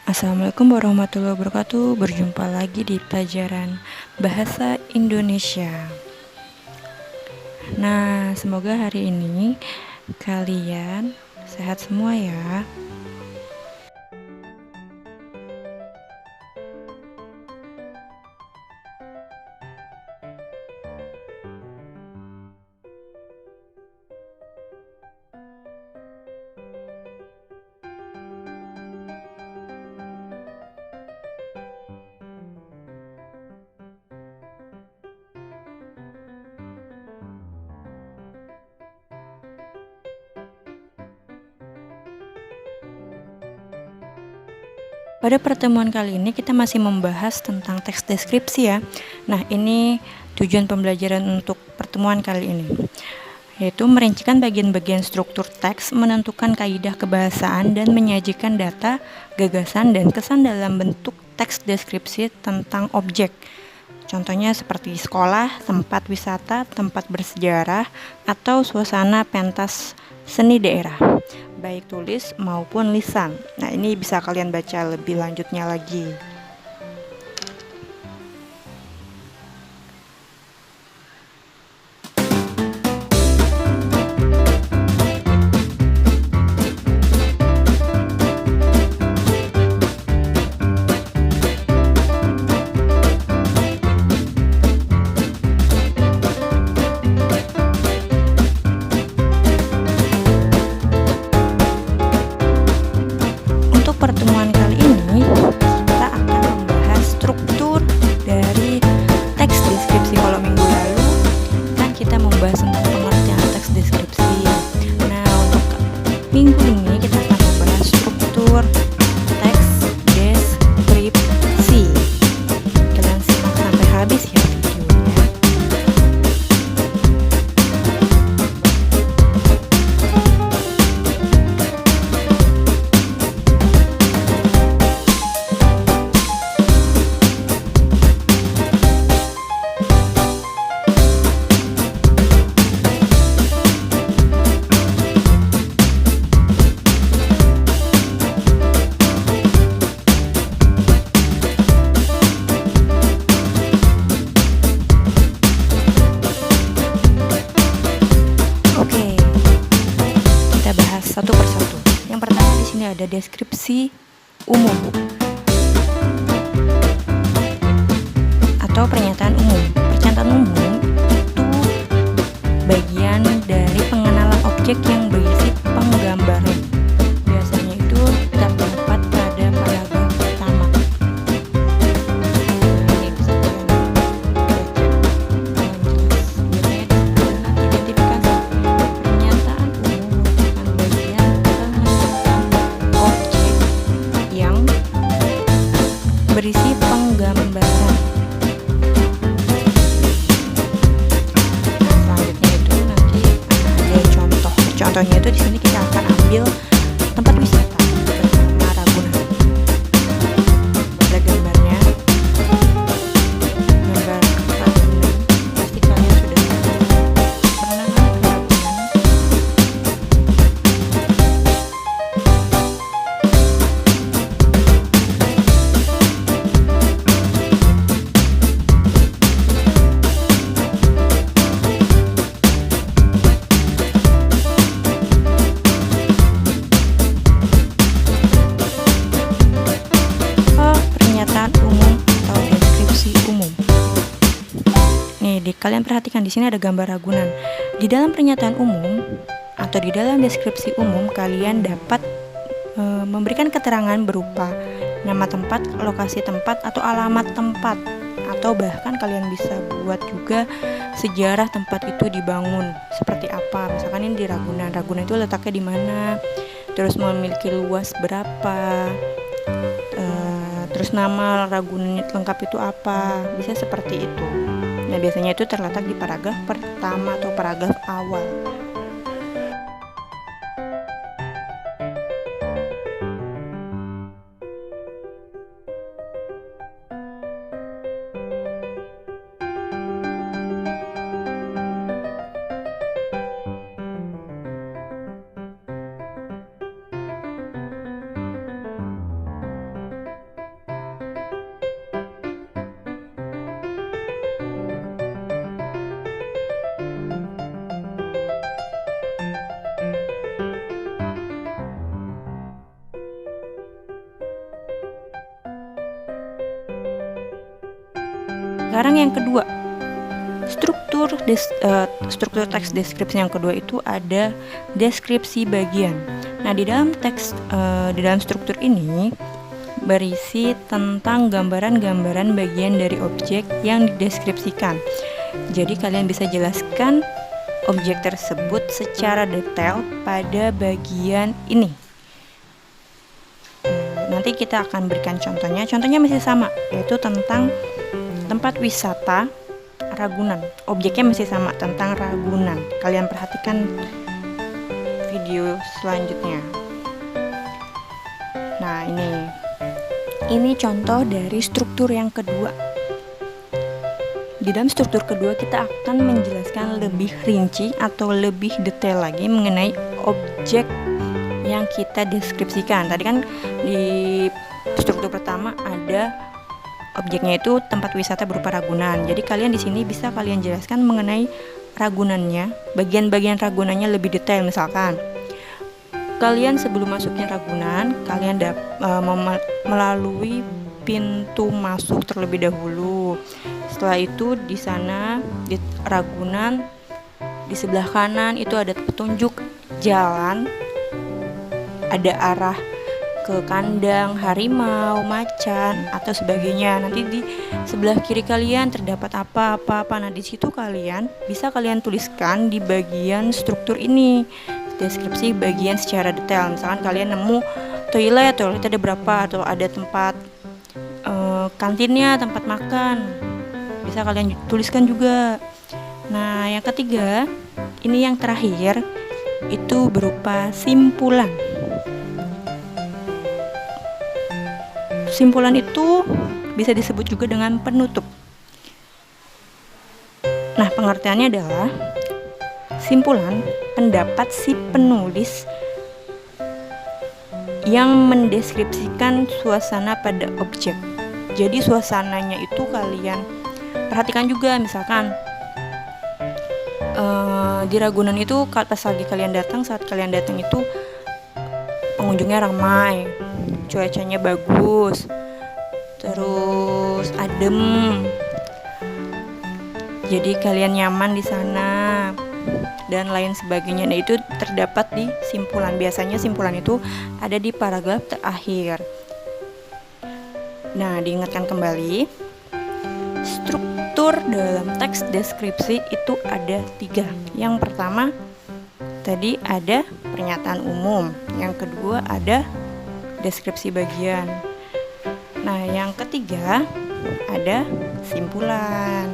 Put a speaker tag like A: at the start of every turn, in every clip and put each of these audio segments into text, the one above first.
A: Assalamualaikum warahmatullahi wabarakatuh. Berjumpa lagi di pelajaran Bahasa Indonesia. Nah, semoga hari ini kalian sehat semua ya. Pada pertemuan kali ini kita masih membahas tentang teks deskripsi ya. Nah, ini tujuan pembelajaran untuk pertemuan kali ini, yaitu merincikan bagian-bagian struktur teks, menentukan kaidah kebahasaan, dan menyajikan data, gagasan, dan kesan dalam bentuk teks deskripsi tentang objek. Contohnya seperti sekolah, tempat wisata, tempat bersejarah, atau suasana pentas seni daerah, baik tulis maupun lisan. Nah, ini bisa kalian baca lebih lanjutnya lagi. Untuk pertemuan kali ini, kita akan membahas struktur dari teks deskripsi. Kalau minggu lalu kan kita membahas tentang pengertian teks deskripsi. Nah, untuk minggu ini kita akan membahas struktur teks deskripsi. Kalian simak sampai habis ya videonya. Oke, kita bahas satu persatu. Yang pertama di sini ada deskripsi umum atau pernyataan umum. Pernyataan umum itu bagian dari pengenalan objek yang berisi penggambaran. Biasanya itu terdapat pada paragraf pertama. Ini bisa kalian baca dengan jelas. Biasanya dengan identifikasi pernyataan umum merupakan bagian pengenalan objek yang berisi penggambaran. Selanjutnya itu nanti ada contoh. Contohnya itu di sini kita akan ambil tempat wisata bernama Ragunan. Ada gambarnya. Gambar Ragunan. Pasti kalian sudah pernah ke Ragunan. Pernyataan umum atau deskripsi umum. Nih, kalian perhatikan di sini ada gambar Ragunan. Di dalam pernyataan umum atau di dalam deskripsi umum, kalian dapat memberikan keterangan berupa nama tempat, lokasi tempat, atau alamat tempat, atau bahkan kalian bisa buat juga sejarah tempat itu dibangun seperti apa. Misalkan ini di Ragunan. Ragunan itu letaknya di mana, terus memiliki luas berapa, terus nama Ragunan lengkap itu apa, bisa seperti itu. Nah, biasanya itu terletak di paragraf pertama atau paragraf awal. Sekarang yang kedua, struktur teks deskripsi yang kedua itu ada deskripsi bagian. Nah, di dalam struktur ini berisi tentang gambaran-gambaran bagian dari objek yang dideskripsikan. Jadi kalian bisa jelaskan objek tersebut secara detail pada bagian ini. Nanti kita akan berikan contohnya. Contohnya masih sama, yaitu tentang tempat wisata Ragunan. Objeknya masih sama, tentang Ragunan. Kalian perhatikan video selanjutnya. Nah, ini contoh dari struktur yang kedua. Di dalam struktur kedua kita akan menjelaskan lebih rinci atau lebih detail lagi mengenai objek yang kita deskripsikan. Tadi kan di struktur pertama ada objeknya itu tempat wisata berupa Ragunan. Jadi kalian di sini bisa kalian jelaskan mengenai Ragunannya, bagian-bagian Ragunannya lebih detail. Misalkan kalian sebelum masukin Ragunan, kalian melalui pintu masuk terlebih dahulu. Setelah itu di sana di Ragunan di sebelah kanan itu ada petunjuk jalan, ada arah ke kandang harimau, macan atau sebagainya. Nanti di sebelah kiri kalian terdapat apa-apa. Nah, di situ kalian bisa tuliskan di bagian struktur ini deskripsi bagian secara detail. Misalkan kalian nemu toilet ada berapa, atau ada tempat kantinnya, tempat makan, bisa kalian tuliskan juga. Nah, yang ketiga, ini yang terakhir itu berupa simpulan. Simpulan itu bisa disebut juga dengan penutup. Nah, pengertiannya adalah simpulan pendapat si penulis yang mendeskripsikan suasana pada objek. Jadi suasananya itu kalian perhatikan juga. Misalkan di Ragunan itu saat kalian datang itu pengunjungnya ramai, cuacanya bagus, terus adem, jadi kalian nyaman di sana dan lain sebagainya. Nah, itu terdapat di simpulan. Biasanya simpulan itu ada di paragraf terakhir. Nah, diingatkan kembali, struktur dalam teks deskripsi itu ada 3. Yang pertama tadi ada pernyataan umum, yang kedua ada deskripsi bagian. Nah, yang ketiga ada simpulan.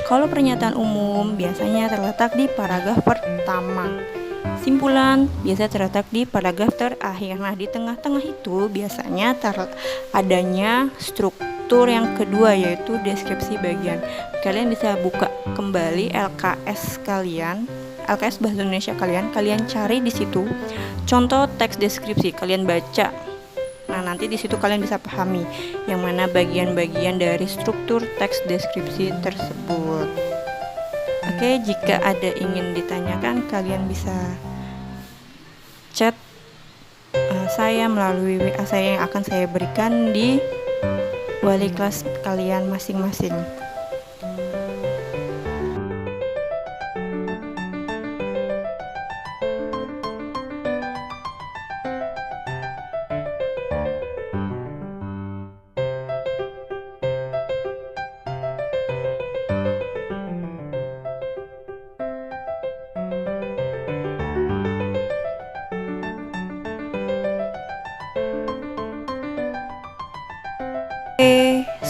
A: Kalau pernyataan umum biasanya terletak di paragraf pertama. Simpulan biasa terletak di paragraf terakhir. Nah, di tengah-tengah itu biasanya adanya struktur yang kedua, yaitu deskripsi bagian. Kalian bisa buka kembali LKS Bahasa Indonesia kalian cari di situ contoh teks deskripsi, kalian baca. Nah, nanti di situ kalian bisa pahami yang mana bagian-bagian dari struktur teks deskripsi tersebut. Oke, jika ada ingin ditanyakan, kalian bisa chat saya melalui WA saya yang akan saya berikan di wali kelas kalian masing-masing.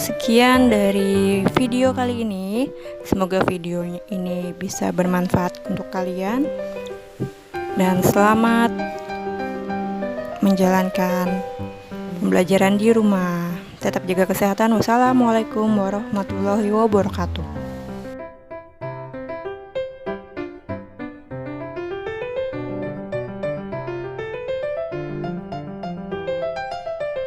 A: Sekian dari video kali ini. Semoga video ini bisa bermanfaat untuk kalian. Dan selamat menjalankan pembelajaran di rumah. Tetap jaga kesehatan. Wassalamualaikum warahmatullahi wabarakatuh.